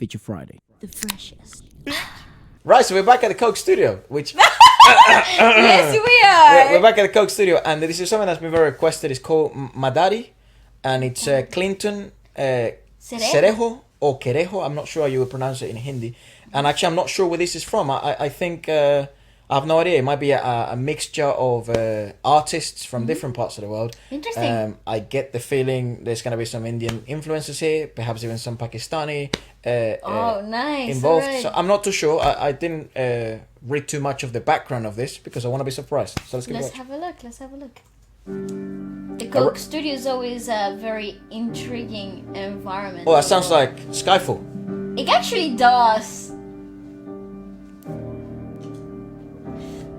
Feature Friday. The freshest. Right, so we're back at the Coke Studio, which... Yes, we are. We're back at the Coke Studio, and this is something that's been very requested. It's called Madari, and it's Clinton Cerejo or Cerejo. I'm not sure how you would pronounce it in Hindi. And actually, I'm not sure where this is from. I think... I have no idea. It might be a mixture of artists from different parts of the world. Interesting. I get the feeling there's going to be some Indian influences here, perhaps even some Pakistani nice. involved. Right. So I'm not too sure. I didn't read too much of the background of this because I want to be surprised. So let's have a look. Let's have a look. The Coke Studio is always a very intriguing environment. Oh, that sounds like Skyfall. It actually does.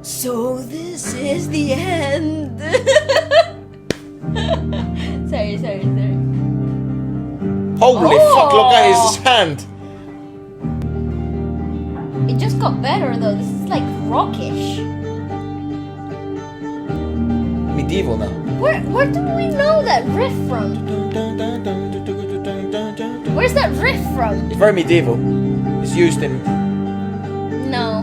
So this is the end. sorry. Holy fuck, look at his hand. It just got better though. This is like rockish. Medieval now. Where do we know that riff from? Where's that riff from? It's very medieval. It's used in... No.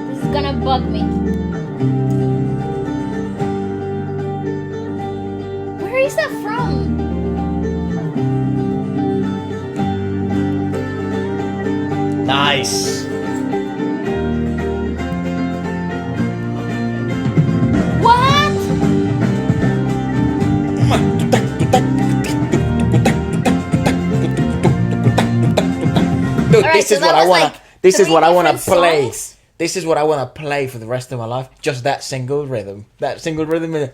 This is gonna bug me. Where is that from? Nice. What? Dude, Alright, this so is that what I was wanna. like This is three what I wanna different play. songs? This is what I wanna play for the rest of my life. Just that single rhythm. That single rhythm is.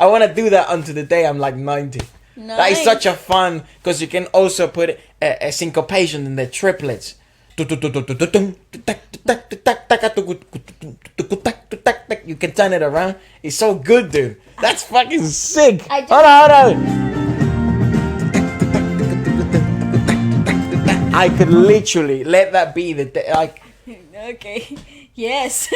I wanna do that until the day I'm like 90. Nice. That is such a fun because you can also put a syncopation in the triplets. You can turn it around. It's so good, dude. That's fucking sick. Hold on. I could literally let that be the like. Okay. Yes.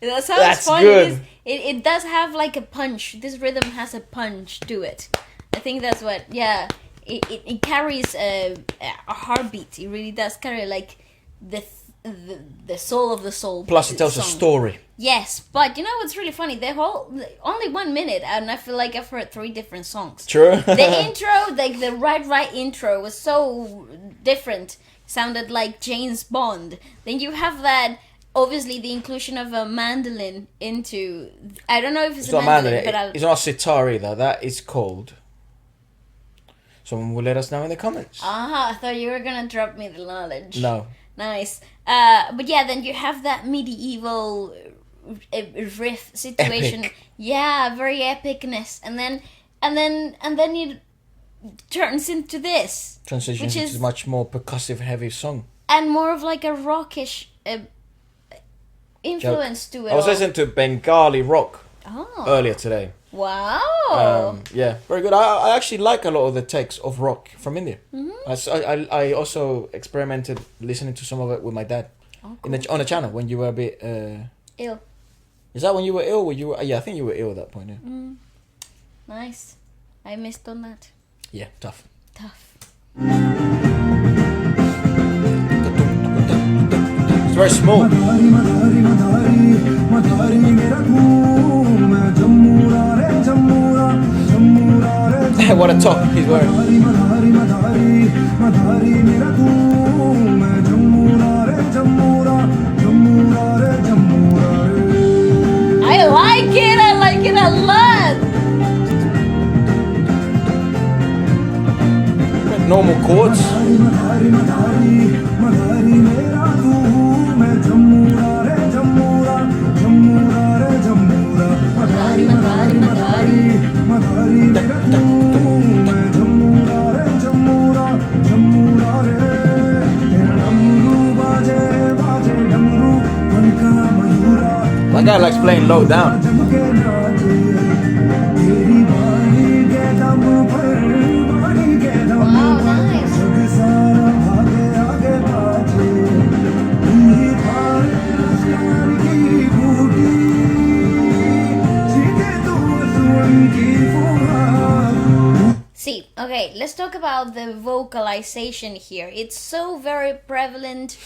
That sounds That's fun. good. It does have like a punch. This rhythm has a punch to it. I think that's what. Yeah. It carries a heartbeat. It really does carry like the soul of the soul. Plus, it tells song. a story. Yes, but you know what's really funny? Only 1 minute, and I feel like I've heard 3 different songs. True. The intro, like the right intro, was so different. Sounded like James Bond. Then you have that. Obviously, the inclusion of a mandolin into. I don't know if it's a not mandolin, but it's not a sitar either. That is called. Someone will let us know in the comments. I thought you were gonna drop me the knowledge. No. Nice. But yeah, then you have that medieval riff situation. Epic. Yeah, very epicness, and then it turns into this. Transitions which is into a much more percussive, heavy song. and more of like a rockish influence to it. I was all. listening to Bengali rock Oh. earlier today. Wow. Yeah, very good. I actually like a lot of the takes of rock from India. Mm-hmm. I also experimented listening to some of it with my dad Oh, cool. on the channel when you were a bit. Ill. Is that when you were ill? Yeah, I think you were ill at that point. Yeah, Nice. I missed on that. yeah, tough. It's very small. What a top he's wearing. I like it a lot. Normal chords. That guy likes playing low down. Wow, nice. See, okay, let's talk about the vocalization here. It's so very prevalent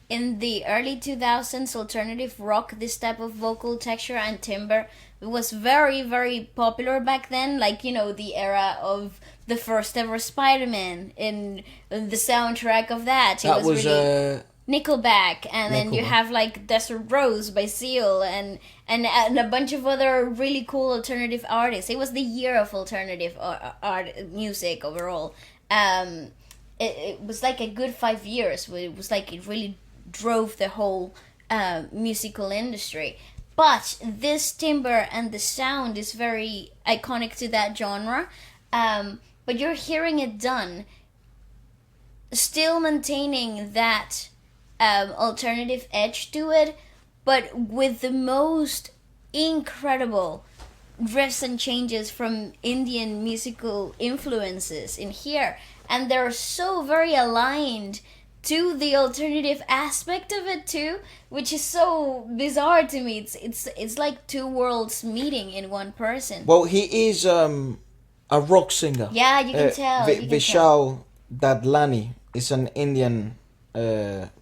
in the early 2000s alternative rock. This type of vocal texture and timbre, it was very, very popular back then. Like, you know, the era of the first ever Spider-Man in the soundtrack of that. That was really Nickelback, and then you Nickelback. have like Desert Rose by Seal, and a bunch of other really cool alternative artists. It was the year of alternative art music overall. It was like a good 5 years. It was like it really drove the whole musical industry. But this timbre and the sound is very iconic to that genre. But you're hearing it done, still maintaining that alternative edge to it, but with the most incredible riffs and changes from Indian musical influences in here, and they're so very aligned to the alternative aspect of it too, which is so bizarre to me. It's like two worlds meeting in one person. Well, he is a rock singer. Yeah, you can tell. Vishal Dadlani is an Indian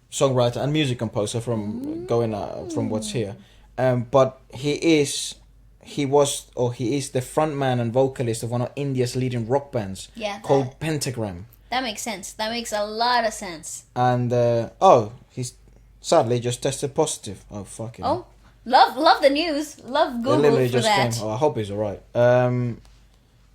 songwriter and music composer from from what's here, but he is the frontman and vocalist of one of India's leading rock bands called Pentagram. That makes sense. That makes a lot of sense. And he's sadly just tested positive. Oh fucking. Oh, love the news. Love Google literally for just that. came. Oh, I hope he's alright.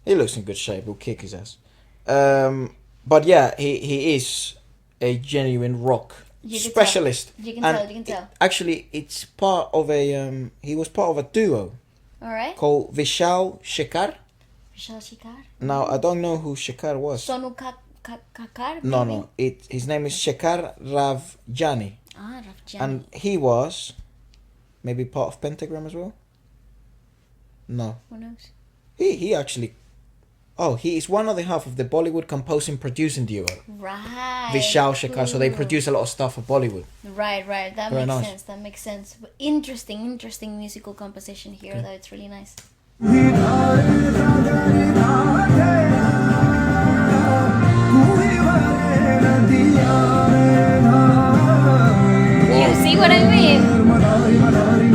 He looks in good shape. We'll kick his ass. But yeah, he is a genuine rock specialist. You can tell. Actually, it's part of a. He was part of a duo. All right. Called Vishal Shekhar. Vishal Shekhar. Now I don't know who Shekhar was. Sonu Kakkar. No. His name is Shekhar Ravjani. Ah, Ravjani. And he was maybe part of Pentagram as well. No. Who knows? He actually. Oh, he is one of the half of the Bollywood composing producing duo. Right. Vishal Shekhar. So they produce a lot of stuff for Bollywood. Right. That Very makes nice. sense. That makes sense. But interesting musical composition here. Okay. Though it's really nice. You see what I mean?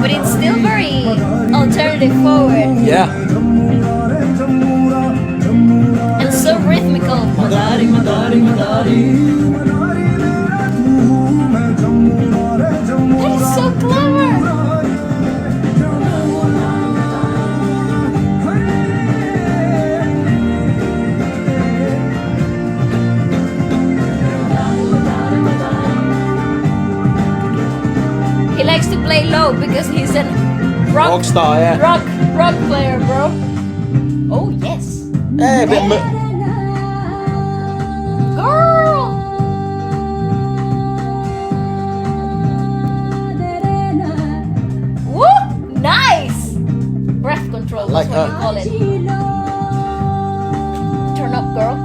But it's still very alternative forward. Yeah. And so rhythmical. Madari, Madari, Madari. That is so clever. He likes to play low because he's a rock star, yeah. Rock player, bro. Oh yes. Hey, a bit Girl! Woo! Nice! Breath control, Like that's what you call it. Turn up, girl.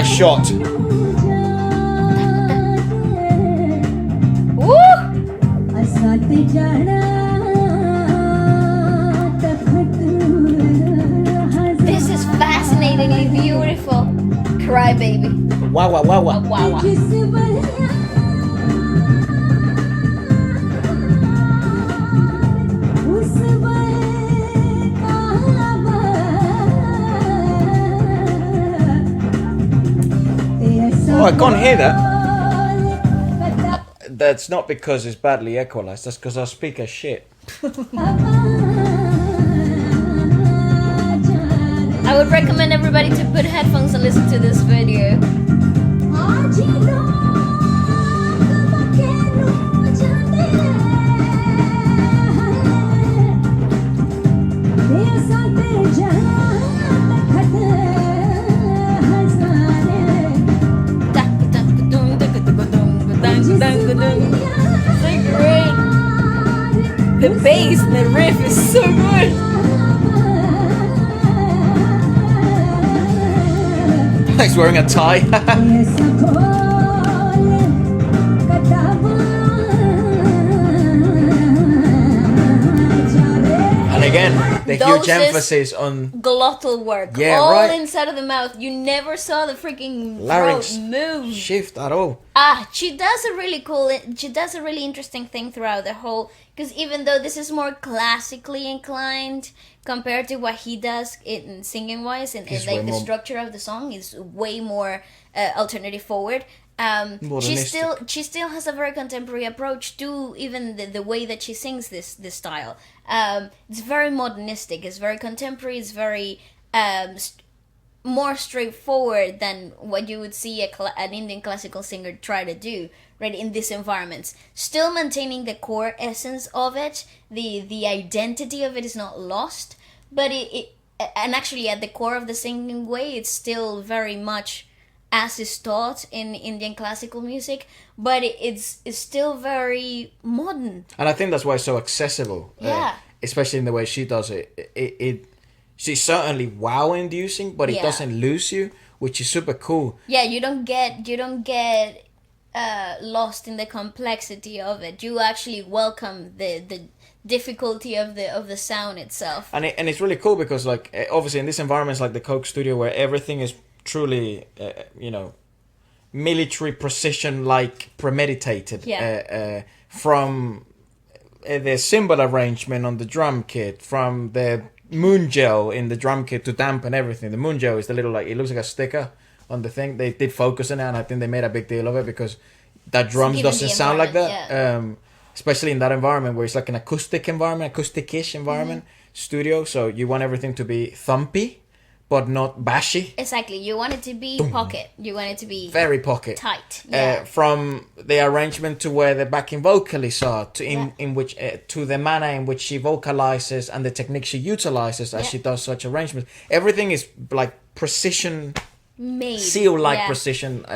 nice shot. Woo! This is fascinatingly beautiful. Cry, baby. Wow. Wow. Oh, I can't hear that. That's not because it's badly equalized. That's because our speaker's shit. I would recommend everybody to put headphones and listen to this video. So great. The bass, the riff is so good. He's wearing a tie. And again, the huge emphasis on glottal work. Yeah, all right. inside of the mouth. You never saw the freaking larynx throat move. shift at all. She does a really interesting thing throughout the whole, because even though this is more classically inclined compared to what he does in singing wise, and like the structure of the song is way more alternative forward. She still has a very contemporary approach to even the way that she sings this style. It's very modernistic. It's very contemporary. It's very more straightforward than what you would see an Indian classical singer try to do, right, in these environments. Still maintaining the core essence of it, the identity of it is not lost, but it and actually at the core of the singing way, it's still very much as is taught in Indian classical music, but it's still very modern. And I think that's why it's so accessible. Yeah. Especially in the way she does it. She's certainly wow-inducing, but it doesn't lose you, which is super cool. Yeah, you don't get lost in the complexity of it. You actually welcome the difficulty of the sound itself. And it's really cool because, like, obviously in this environment, like the Coke Studio, where everything is truly, military precision, like premeditated. Yeah. From the cymbal arrangement on the drum kit, from the moon gel in the drum kit to dampen everything. The moon gel is the little, like, it looks like a sticker on the thing. They did focus on it, and I think they made a big deal of it because that drums doesn't sound like that. Yeah. Especially in that environment where it's like an acoustic-ish environment, studio. So you want everything to be thumpy, but not bashy. Exactly. You want it to be pocket. You want it to be very pocket, tight. Yeah. From the arrangement to where the backing vocalists are, to in which to the manner in which she vocalizes and the technique she utilizes as she does such arrangements. Everything is like precision, made, seal-like precision,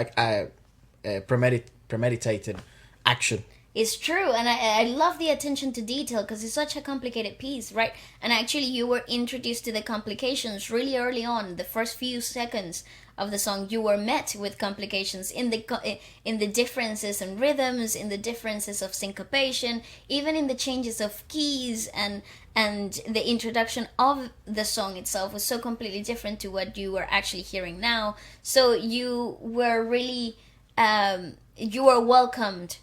premeditated action. It's true, and I love the attention to detail because it's such a complicated piece, right? And actually, you were introduced to the complications really early on. The first few seconds of the song, you were met with complications in the differences in rhythms, in the differences of syncopation, even in the changes of keys, and the introduction of the song itself was so completely different to what you were actually hearing now. So you were really you were welcomed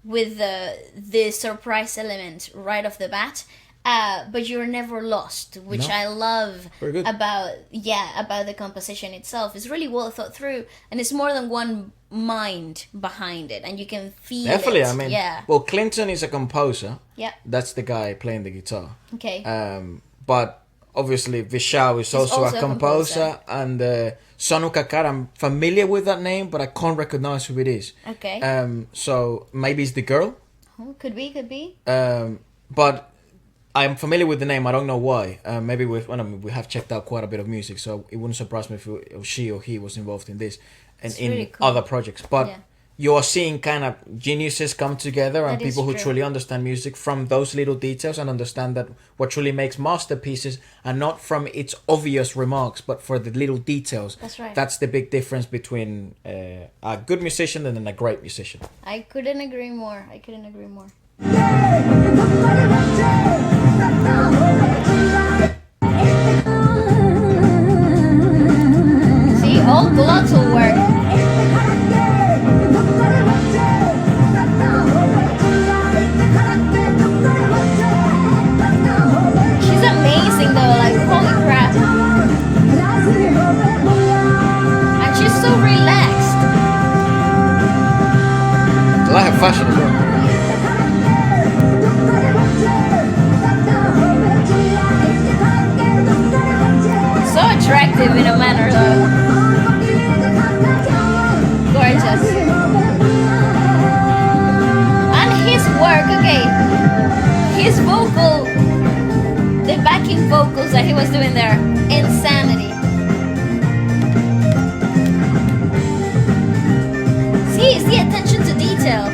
with the surprise element right off the bat, but you're never lost, which I love about the composition itself. It's really well thought through, and it's more than one mind behind it, and you can feel definitely. it. I mean, well, Clinton is a composer. Yeah, that's the guy playing the guitar. Okay. But obviously Vishal is also a composer, and Sonu Kakkar, I'm familiar with that name, but I can't recognize who it is. Okay. So maybe it's the girl. Oh, could be. But I'm familiar with the name. I don't know why. Maybe we have checked out quite a bit of music, so it wouldn't surprise me if she or he was involved in this and in really cool. other projects. But you are seeing kind of geniuses come together and people who truly understand music from those little details and understand that what truly makes masterpieces are not from its obvious remarks, but for the little details. That's right. That's the big difference between a good musician and a great musician. I couldn't agree more. See, all glottal work. She's amazing though, like holy crap. And she's so relaxed. I like her fashion as well. So attractive in a manner though. Gorgeous. And his work, okay. His vocal, the backing vocals that he was doing there, insanity. See, it's the attention to detail.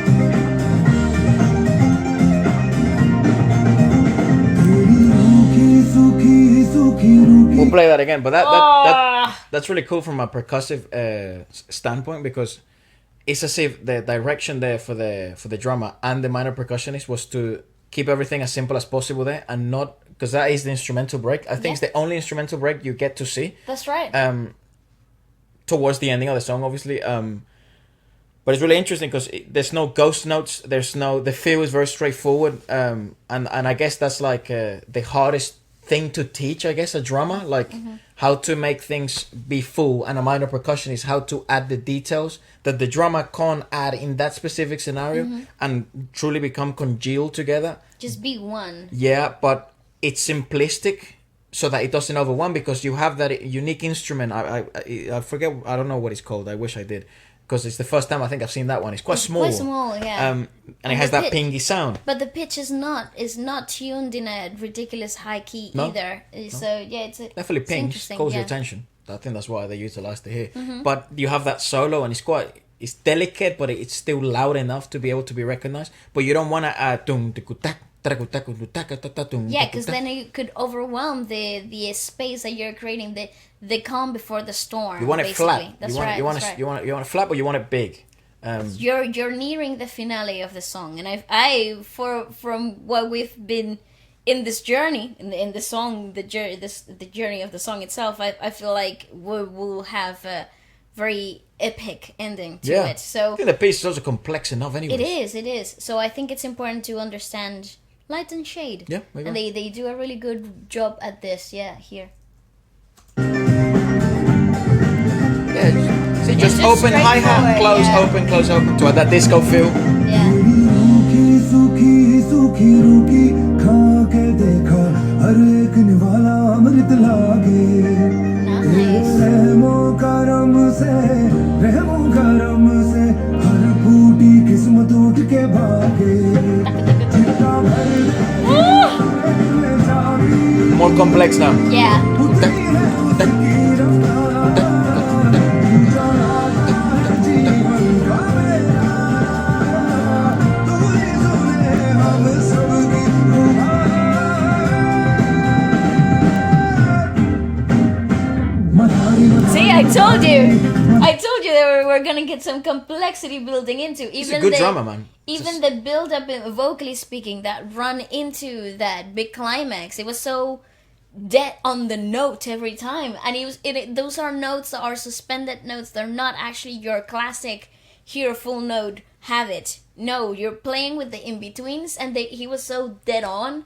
We'll play that again, but that's really cool from a percussive standpoint, because it's as if the direction there for the drummer and the minor percussionist was to keep everything as simple as possible there, and not, because that is the instrumental break. I think it's the only instrumental break you get to see. That's right. Towards the ending of the song, obviously. But it's really interesting because there's no ghost notes. The feel is very straightforward. And I guess that's like the hardest thing to teach, I guess, a drummer, like how to make things be full, and a minor percussion is how to add the details that the drummer can't add in that specific scenario and truly become congealed together. Just be one. Yeah, but it's simplistic so that it doesn't overwhelm, because you have that unique instrument. I forget, I don't know what it's called. I wish I did. Because it's the first time I think I've seen that one. It's quite small. Quite small, yeah. And it has that pingy sound. But the pitch is not tuned in a ridiculous high key either. So yeah, it's definitely pings, calls your attention. I think that's why they utilized it here. But you have that solo, and it's delicate, but it's still loud enough to be able to be recognized. But you don't want to add yeah, because then it could overwhelm the space that you're creating, the calm before the storm. You want it basically. flat. That's right. You want it flat, but you want it big. You're nearing the finale of the song, and from what we've been in this journey, in the song, the journey of the song itself, I feel like we'll have a very epic ending to it. So I think the piece is also complex enough anyway. It is. So I think it's important to understand light and shade. Yeah, maybe. And they do a really good job at this, here. Yeah, see, just open hi-hat, close, open, close, open, to add that disco feel. Yeah. More complex now. Yeah. See, I told you that we're gonna get some complexity building into. Even He's a good drummer, man. Even the build up, vocally speaking, that run into that big climax, it was so dead on the note every time, and those are notes that are suspended notes. They're not actually your classic here full note, have it. No, you're playing with the in betweens, and he was so dead on.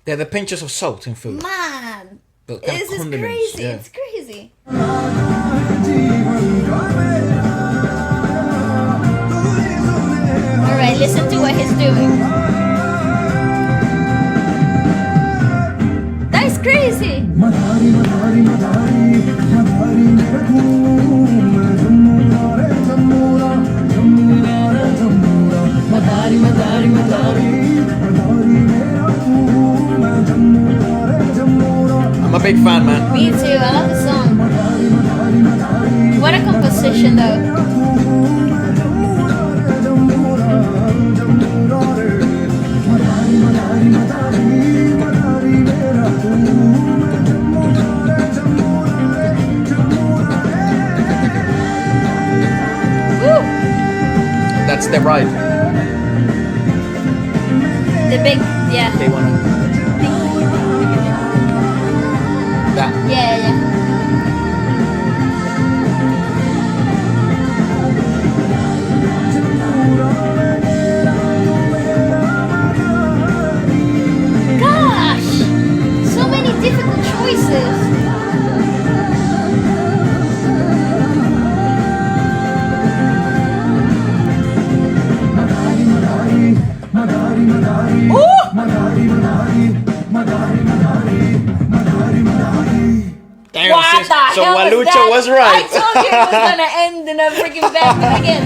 They're the pinches of salt in food. Man, this is crazy. Yeah. It's crazy. All right, listen to what he's doing. That's crazy. I'm a big fan, man. Me too. I love the song. What a composition, though. Woo! That's the ride. The big, yeah. They want that. Yeah. Gosh! So many difficult choices. Damn, What the so hell Walucha was right. I told you it was gonna end in a freaking bang again.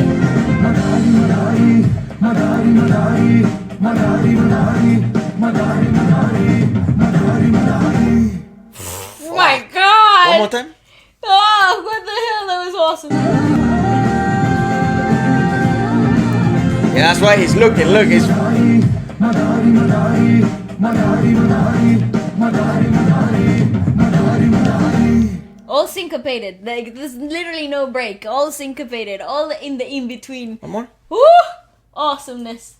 Oh my god! One more time. Oh, what the hell? That was awesome. Yeah, that's right. He's looking. Look, he's. all syncopated. Like there's literally no break. All syncopated. All in the in between. One more. Woo! Awesomeness.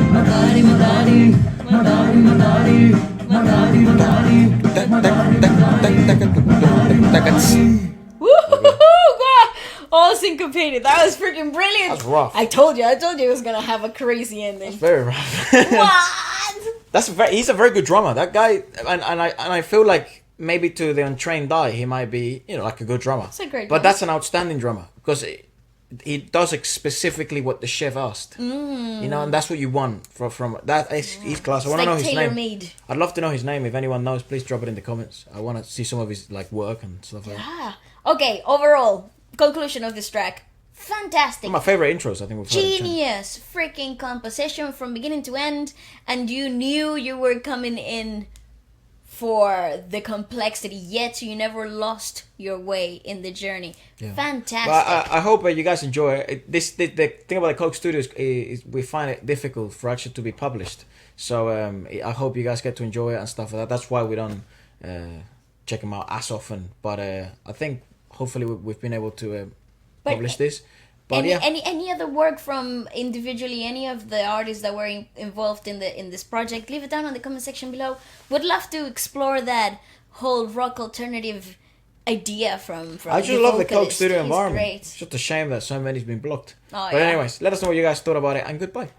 Madari, Madari, Madari, Madari, Madari, Madari. Woo! All syncopated. That was freaking brilliant. That's rough. I told you it was gonna have a crazy ending. That's very rough. What? He's a very good drummer. That guy, and I feel like maybe to the untrained eye, he might be, like a good drummer. That's a great But drummer. that's an outstanding drummer because he does specifically what the chef asked. And that's what you want from that. He's class. I want to know his name. tailor-made. I'd love to know his name. If anyone knows, please drop it in the comments. I want to see some of his work and stuff like that. Ah. Okay, overall, conclusion of this track. Fantastic. One of my favorite intros, I think we've heard. Genius freaking composition from beginning to end, and you knew you were coming in for the complexity, yet you never lost your way in the journey. Yeah. Fantastic. But I hope you guys enjoy it. The thing about the Coke Studios is we find it difficult for actually to be published. So I hope you guys get to enjoy it and stuff like that. That's why we don't check them out as often. But I think hopefully we've been able to publish this. But any other work from individually any of the artists that were involved in this project, leave it down in the comment section below. Would love to explore that whole rock alternative idea from I just love the Coke vocalist. Studio He's environment. great. It's just a shame that so many's been blocked. Oh, But yeah. anyways, let us know what you guys thought about it, and goodbye.